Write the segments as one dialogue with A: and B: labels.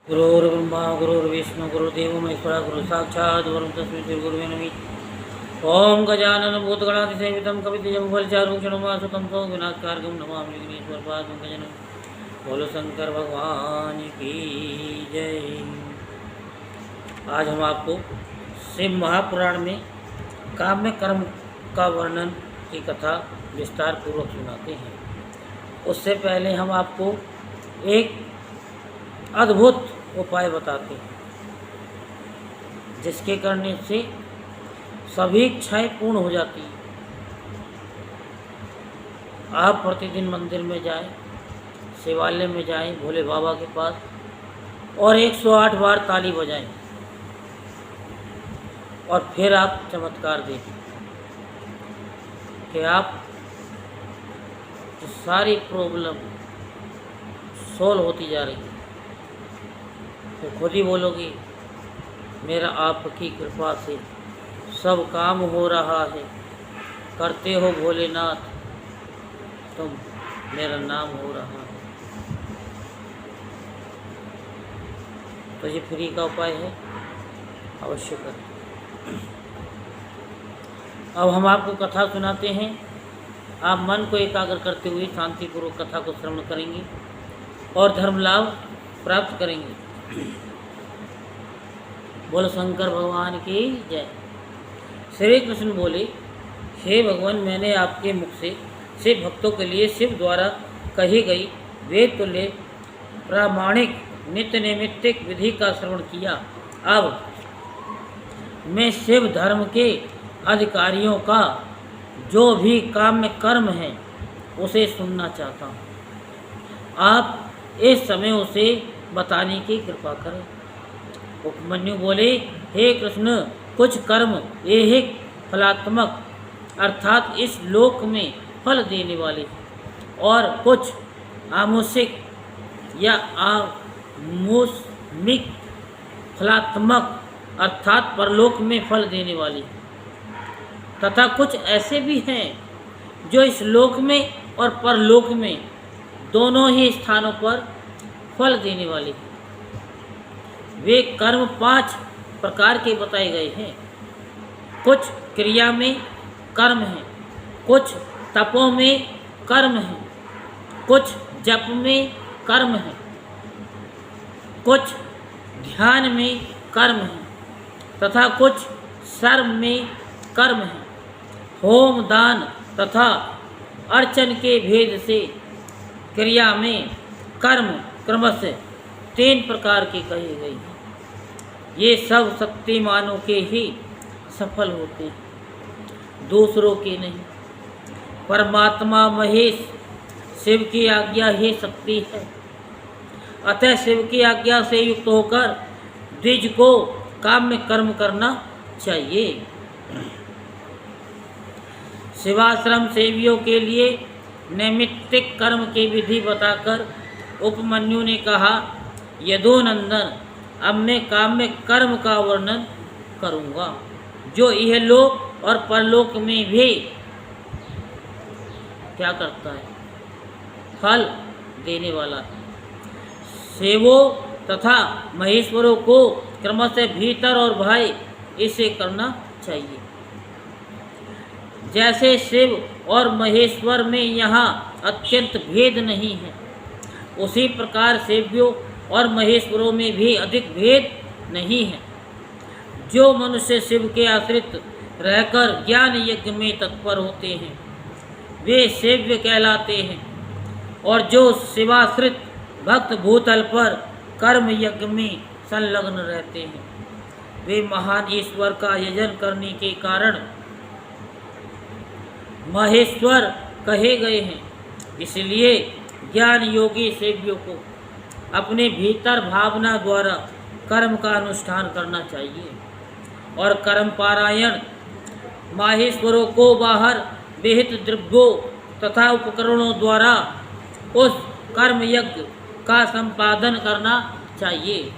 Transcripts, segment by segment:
A: गुरुर्ब्रह्मा गुरुर्विष्णु गुरुदेव महेश्वरा गुरु साक्षात् परं तस्मै श्री गुरुवे नमः। ओम गजानन भूतगणाधिसेवितं कपितजम्बलचारुक्षणमासुतं सौ विनाशकारकं नमामि विघ्नेश्वरपादपङ्कजं। बोलो शंकर भगवान की जय। आज हम आपको शिव महापुराण में काम्य कर्म का वर्णन की कथा विस्तार पूर्वक सुनाते हैं। उससे पहले हम आपको एक अद्भुत उपाय बताते हैं जिसके करने से सभी इच्छाएं पूर्ण हो जाती हैं। आप प्रतिदिन मंदिर में जाएं, शिवालय में जाएं, भोले बाबा के पास और 108 बार ताली बजाएं और फिर आप चमत्कार देखें कि आप सारी प्रॉब्लम सोल्व होती जा रही है। तो खुद ही बोलोगी मेरा आपकी कृपा से सब काम हो रहा है, करते हो भोलेनाथ तुम, मेरा नाम हो रहा है। तो ये फ्री का उपाय है, अवश्य करें। अब हम आपको कथा सुनाते हैं। आप मन को एकाग्र करते हुए शांतिपूर्वक कथा को श्रवण करेंगे और धर्म लाभ प्राप्त करेंगे। बोलो शंकर भगवान की जय। श्री कृष्ण बोले, हे भगवान, मैंने आपके मुख से शिव भक्तों के लिए शिव द्वारा कही गई वेद तुल्य प्रामाणिक नित्य नैमित्तिक विधि का श्रवण किया। अब मैं शिव धर्म के अधिकारियों का जो भी काम्य कर्म है उसे सुनना चाहता हूँ। आप इस समय उसे बताने की कृपा करें। उपमन्यु बोले, हे कृष्ण, कुछ कर्म ऐहिक फलात्मक अर्थात इस लोक में फल देने वाले और कुछ आमुषिक या आमुष्मिक फलात्मक अर्थात परलोक में फल देने वाले तथा कुछ ऐसे भी हैं जो इस लोक में और परलोक में दोनों ही स्थानों पर फल देने वाले हैं। वे कर्म 5 प्रकार के बताए गए हैं। कुछ क्रिया में कर्म हैं, कुछ तपों में कर्म हैं, कुछ जप में कर्म हैं, कुछ ध्यान में कर्म हैं तथा कुछ सर्व में कर्म हैं। होम दान तथा अर्चन के भेद से क्रिया में कर्म क्रमशः 3 प्रकार के कहे गए हैं। ये सब शक्तिमानों के ही सफल होते हैं, दूसरों के नहीं। परमात्मा महेश शिव की आज्ञा ही शक्ति है। अतः शिव की आज्ञा से युक्त होकर द्विज को काम्य कर्म करना चाहिए। शिवाश्रम सेवियों के लिए नैमित्तिक कर्म की विधि बताकर उपमन्यु ने कहा, यदुनंदन, अब मैं काम्य कर्म का वर्णन करूँगा जो यह लोक और परलोक में भी क्या करता है, फल देने वाला है। शिवों तथा महेश्वरों को क्रमशः भीतर और बाह्य इसे करना चाहिए। जैसे शिव और महेश्वर में यहाँ अत्यंत भेद नहीं है, उसी प्रकार शिव्यों और महेश्वरों में भी अधिक भेद नहीं है। जो मनुष्य शिव के आश्रित रहकर ज्ञान यज्ञ में तत्पर होते हैं वे शिव्य कहलाते हैं, और जो शिवाश्रित भक्त भूतल पर कर्म यज्ञ में संलग्न रहते हैं वे महान ईश्वर का यजन करने के कारण महेश्वर कहे गए हैं। इसलिए ज्ञान योगी शिव्यों को अपने भीतर भावना द्वारा कर्म का अनुष्ठान करना चाहिए और कर्म पारायण माहेश्वरों को बाहर विहित द्रव्यों तथा उपकरणों द्वारा उस कर्म यज्ञ का संपादन करना चाहिए।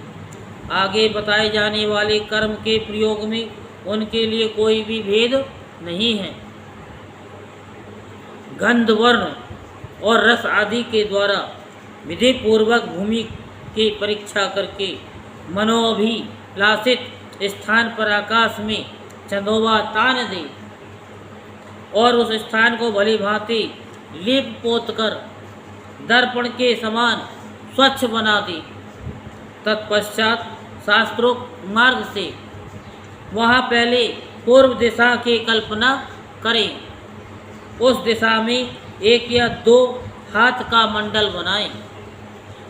A: आगे बताए जाने वाले कर्म के प्रयोग में उनके लिए कोई भी भेद नहीं है। गंध वर्ण और रस आदि के द्वारा विधि पूर्वक भूमि की परीक्षा करके मनोभिलाषित स्थान पर आकाश में चंदोबा तान दे और उस स्थान को भली भांति लीप पोत कर दर्पण के समान स्वच्छ बना दे। तत्पश्चात शास्त्रोक्त मार्ग से वहाँ पहले पूर्व दिशा की कल्पना करें। उस दिशा में 1 या 2 हाथ का मंडल बनाएं।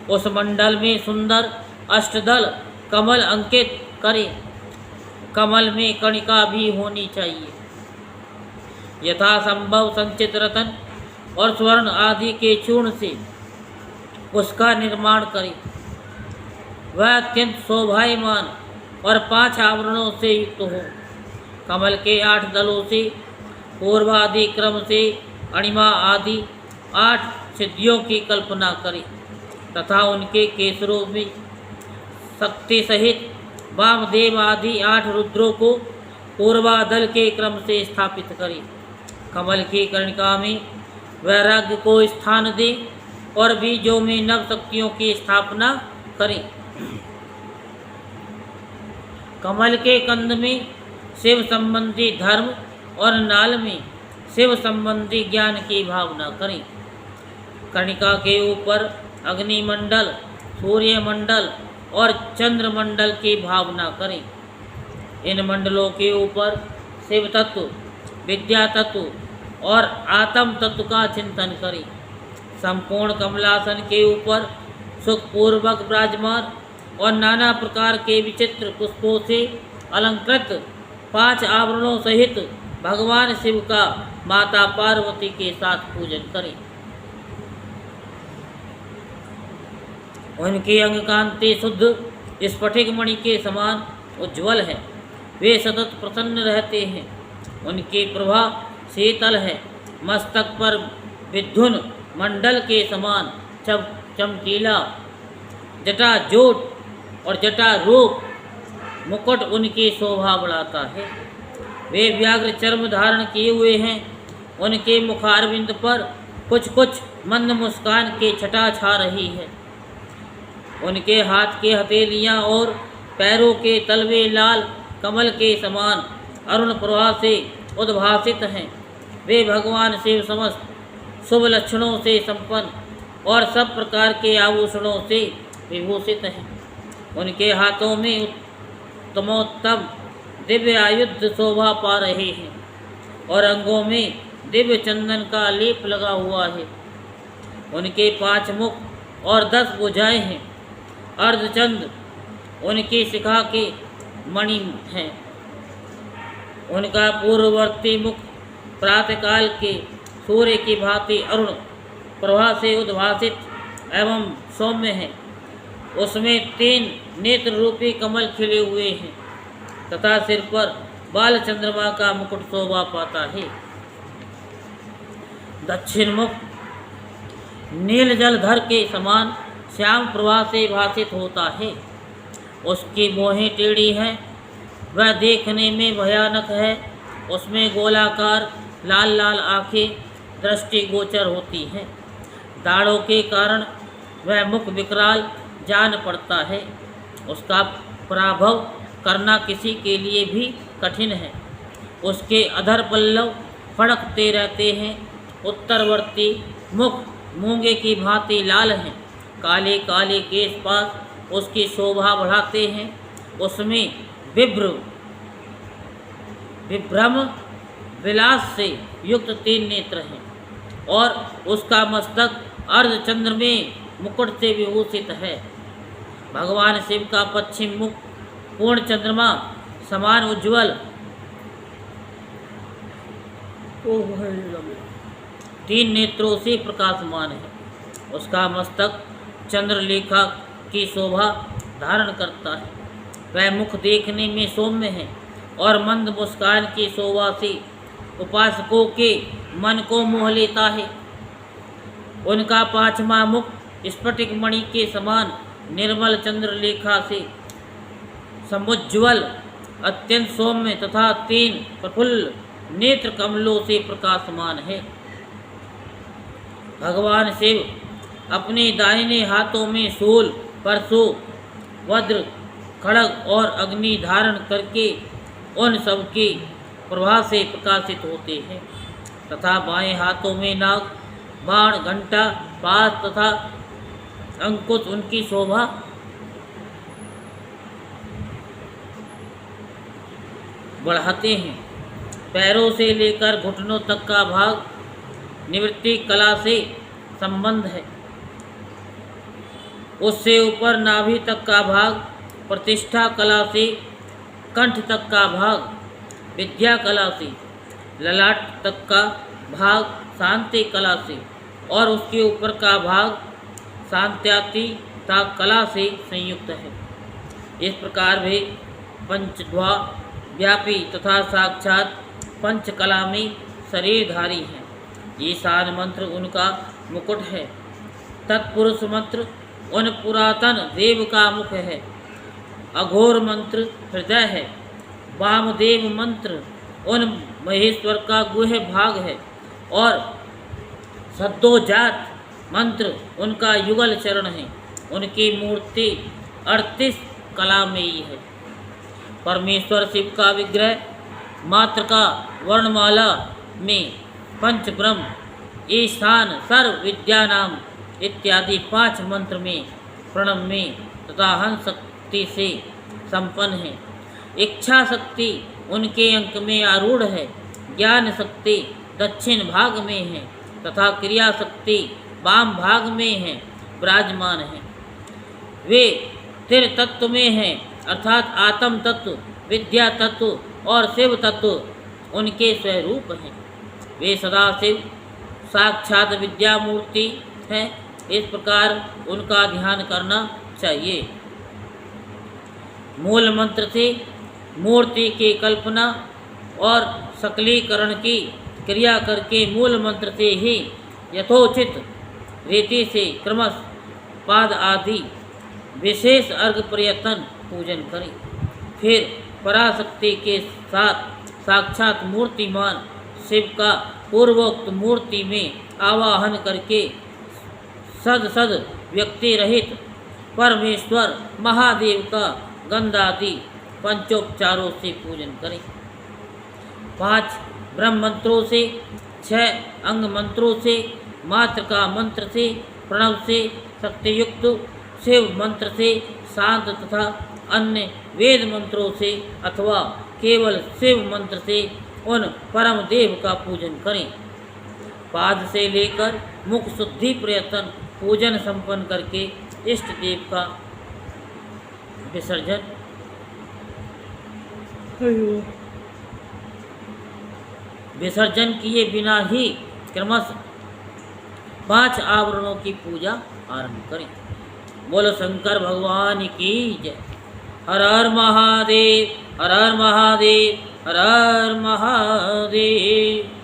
A: उस मंडल में सुंदर अष्टदल कमल अंकित करें। कमल में कणिका भी होनी चाहिए। यथासंभव संचित रत्न और स्वर्ण आदि के चूर्ण से उसका निर्माण करें। वह अत्यंत शोभायमान और 5 आवरणों से युक्त हो। कमल के 8 दलों से पूर्वादि क्रम से अणिमा आदि 8 सिद्धियों की कल्पना करें तथा उनके केसरों में शक्ति सहित वामदेव आदि 8 रुद्रों को पूर्वादल के क्रम से स्थापित करें। कमल की कर्णिका में वैराग्य को स्थान दें और बीजों में नव शक्तियों की स्थापना करें। कमल के कंद में शिव संबंधी धर्म और नाल में शिव संबंधी ज्ञान की भावना करें। कर्णिका के ऊपर अग्निमंडल, सूर्यमंडल और चंद्रमंडल की भावना करें। इन मंडलों के ऊपर शिव तत्व, विद्या तत्व और आत्म तत्व का चिंतन करें। संपूर्ण कमलासन के ऊपर सुखपूर्वक विराजमान और नाना प्रकार के विचित्र पुष्पों से अलंकृत 5 आवरणों सहित भगवान शिव का माता पार्वती के साथ पूजन करें। उनकी अंग कांति शुद्ध स्फटिक मणि के समान उज्ज्वल है। वे सतत प्रसन्न रहते हैं। उनकी प्रभा शीतल है। मस्तक पर विद्युन मंडल के समान चमकीला जटा जोट और जटा रूप मुकुट उनकी शोभा बढ़ाता है। वे व्याघ्र चर्म धारण किए हुए हैं। उनके मुखारविंद पर कुछ कुछ मंद मुस्कान की छटा छा रही है। उनके हाथ के हथेलियाँ और पैरों के तलवे लाल कमल के समान अरुण प्रभा से उद्भासित हैं। वे भगवान शिव समस्त शुभ लक्षणों से संपन्न और सब प्रकार के आभूषणों से विभूषित हैं। उनके हाथों में उत्तमोत्तम दिव्य आयुध शोभा पा रहे हैं और अंगों में दिव्य चंदन का लेप लगा हुआ है। उनके 5 मुख और 10 भुजाएं हैं। अर्धचंद्र उनकी शिखा के मणि हैं। उनका पूर्ववर्ती मुख प्रातःकाल के सूर्य की भांति अरुण प्रभा से उद्भासित एवं सौम्य है। उसमें 3 नेत्र रूपी कमल खिले हुए हैं तथा सिर पर बाल चंद्रमा का मुकुट शोभा पाता है। दक्षिण मुख नील जलधर के समान श्याम प्रभा से भासित होता है। उसकी भौहें टेढ़ी हैं। वह देखने में भयानक है। उसमें गोलाकार लाल लाल आँखें दृष्टिगोचर होती हैं। दाढ़ों के कारण वह मुख विकराल जान पड़ता है। उसका पराभव करना किसी के लिए भी कठिन है। उसके अधर पल्लव फड़कते रहते हैं। उत्तरवर्ती मुख मूंगे की भांति लाल हैं। काले काले केश पास उसकी शोभा बढ़ाते हैं। उसमें विभ्रम विलास से युक्त 3 नेत्र हैं और उसका मस्तक अर्धचंद्र में मुकुट से विभूषित है। भगवान शिव का पश्चिम मुख पूर्ण चंद्रमा समान उज्ज्वल 3 नेत्रों से प्रकाशमान है। उसका मस्तक चंद्रलेखा की शोभा धारण करता है। वह मुख देखने में सौम्य है और मंद मुस्कान की शोभा से उपासकों के मन को मोह लेता है। उनका 5वां मुख स्फटिक मणि के समान निर्मल चंद्रलेखा से समुज्ज्वल अत्यंत सौम्य तथा 3 प्रफुल्ल नेत्र कमलों से प्रकाशमान है। भगवान शिव अपने दाहिने हाथों में शूल परशु, वज्र, खड़ग और अग्नि धारण करके उन सब की प्रभा से प्रकाशित होते हैं तथा बाएं हाथों में नाग, बाण, घंटा, पास तथा अंकुश उनकी शोभा बढ़ाते हैं। पैरों से लेकर घुटनों तक का भाग निवृत्ति कला से संबंध है। उससे ऊपर नाभि तक का भाग प्रतिष्ठा कला से, कंठ तक का भाग विद्या कला से, ललाट तक का भाग शांति कला से और उसके ऊपर का भाग शांत्यातीता कला से संयुक्त है। इस प्रकार वे पंचध्वा व्यापी तथा साक्षात पंचकला में शरीरधारी हैं। ईशान मंत्र उनका मुकुट है। तत्पुरुष मंत्र उन पुरातन देव का मुख है। अघोर मंत्र हृदय है। वामदेव मंत्र उन महेश्वर का गुह्य भाग है और सद्योजात मंत्र उनका युगल चरण है। उनकी मूर्ति 38 कलामयी है। परमेश्वर शिव का विग्रह मात्र का वर्णमाला में पंच ब्रह्म, ईशान, सर्व विद्यानाम इत्यादि 5 मंत्र में प्रणव में तथा हंस शक्ति से संपन्न है। इच्छा शक्ति उनके अंक में आरूढ़ है। ज्ञान शक्ति दक्षिण भाग में है तथा क्रिया शक्ति वाम भाग में है विराजमान है। वे तिर तत्व में हैं अर्थात आत्म तत्व, विद्या तत्व और शिव तत्व उनके स्वरूप हैं। वे सदाशिव साक्षात विद्या मूर्ति हैं। इस प्रकार उनका ध्यान करना चाहिए। मूल मंत्र से मूर्ति की कल्पना और सकलीकरण की क्रिया करके मूल मंत्र से ही यथोचित रीति से क्रमश पाद आदि विशेष अर्घ प्रयत्न पूजन करें। फिर पराशक्ति के साथ साक्षात मूर्तिमान शिव का पूर्वोक्त मूर्ति में आवाहन करके सद व्यक्ति रहित परमेश्वर महादेव का गंधादि पंचोपचारों से पूजन करें। 5 ब्रह्म मंत्रों से, 6 अंग मंत्रों से, मात्र का मंत्र से, प्रणव से, शक्तियुक्त शिव मंत्र से, शांत तथा अन्य वेद मंत्रों से अथवा केवल शिव मंत्र से उन परम देव का पूजन करें। पाद से लेकर मुख शुद्धि प्रयत्न पूजन संपन्न करके इष्ट देव का विसर्जन किए बिना ही क्रमश 5 आवरणों की पूजा आरंभ करें। बोलो शंकर भगवान की जय। हर हर महादेव, हर हर महादेव, हर हर महादेव।